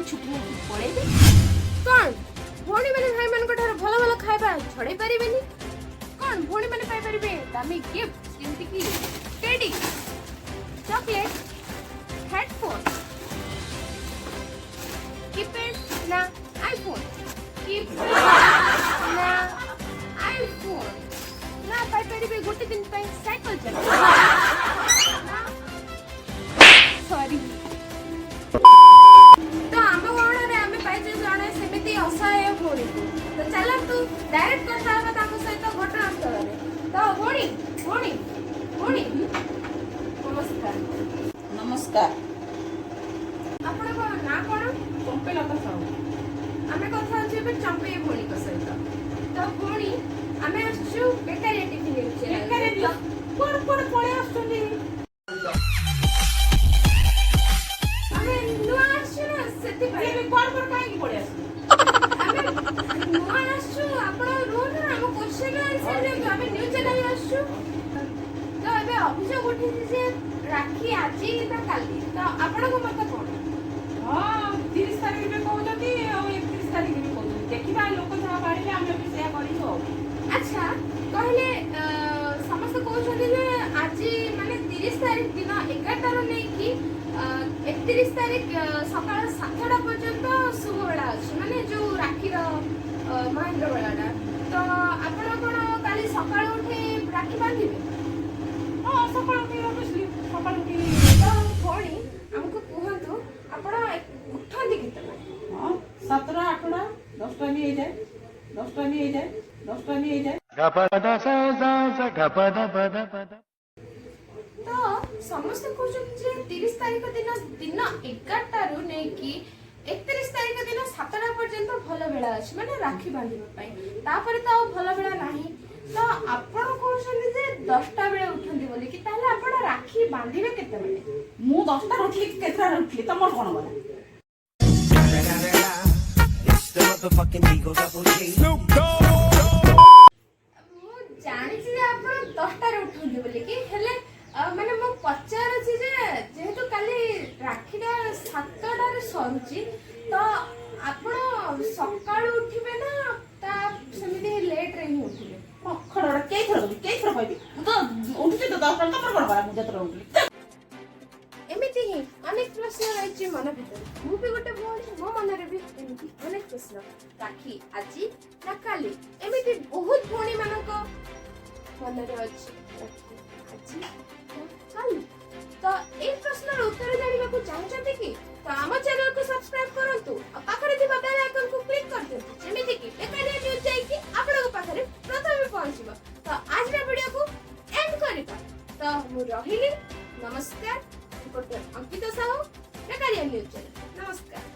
छुट्टी नहीं पड़ेबे कौन भौणी माने भाई मान को ठार भलो भलो खाइबा छड़े परिबेनी कौन भौणी माने पाई परिबे दामी गिफ्ट जेंति की टेडी चॉकलेट हेडफोन कीपैड ना आईफोन कीपैड ना आईफोन ना पाई परिबे गोटे दिन पे साइकिल चला सॉरी तो आम गण रे आमे पाइजे जणे सेमिति असहाय भौणी तो चल तू डायरेक्ट कथा हबा ताको सहित घटनास्थल रे तो भौणी भौणी भौणी नमस्कार नमस्कार आपण को ना कोन चंपेलता साहू आमे कथा अछि बे चंपे भौणी को सहित तो भौणी आमे आछु बेकारी टिफिन रे बेकारी कोन कोन पळे आछुनी आमे नुआ आछु ना सेति पाई ये कोन कोन काहे की पळे आछुनी आमे नुआ आछु आपण रोज ना हम क्वेश्चन आंसर रे आमे न्यूज चैनल आछु तो एबे अभियोग उठी जे राखी आजी ता काली तो आपण को मत कोन हां 30 तारिख में कहउजती और 31 तारिख में कहउजती देखिबा लोक जहा बाड़ीले आमे भी सेया करिसो अच्छा कहले समस्त कहउछथि जे आजी माने 30 तारिख दिन 11 रो नै कि 31 तारिख सकाळ 7टा पर्यंत शुभ बेला अछि माने जो राखी रो महेंद्र बेलाटा तो आपण कोन काली सकाळ उठी राखी बांधिबे हां सकाळ उठी ऑब्वियसली सकाळ उठी तो भौणी हमको कहंतु आपण उठंदी केतला हां 17 8टा 10टा नहीं हो जाए 10टा नहीं हो जाए 10टा नहीं हो जाए गपदा सा सा सा गपदा पदा पदा तो समस्त कहउछथि जे 30 तारिख दिन दिन 11टा रु नै कि 31 तारिख दिन 7टा पर्यंत भलो बेला अछि माने राखी बांधिबा पई तापर तो भलो बेला नाही तो आपण कहउछथि जे 10टा बेला उठंदी बोली कि ताले आपण राखी बांधिबे केते बेले मु 10टा उठली केतरा उठली तमर कोन बोला It's the motherfucking Eagle Double G. मु जानि जे आपण 10टा रे उठंदी बोली कि हेले माने मु पचार अछि जे जेहेतु काली राखीटा 7टा रे सरुची तो आपण सकाळ उठिबे ना ता समिति लेट रे ही उठिबे खड़ोड़ा केई थर कहबी तो उठती तो 10टा तमर कोन बोला मु जतरा उठली एमिति ही अनेक प्रश्न रहिछि मन भितर मु भी गोटे भौणी मो मन रे भी एमिति अनेक प्रश्न राखी आजी ना काली एमिति बहुत भौणी मानको मन रे अछि राखी आजी ना काली तो ए प्रश्नर उत्तर जानिबा को चाहछथि कि तो हम चैनल को सब्सक्राइब करंतु आ पाखरे थिबा बेल आइकन को क्लिक कर दियंतु जेमिति कि बेकारिया न्यूज जाई कि आपन को पाखरे प्रथमे पहुंचबो तो आज रे वीडियो को एंड करिबा तो मु रहिली नमस्कार रिपोर्टर अंकित साहू बेकारिया न्यूज चैनल नमस्कार।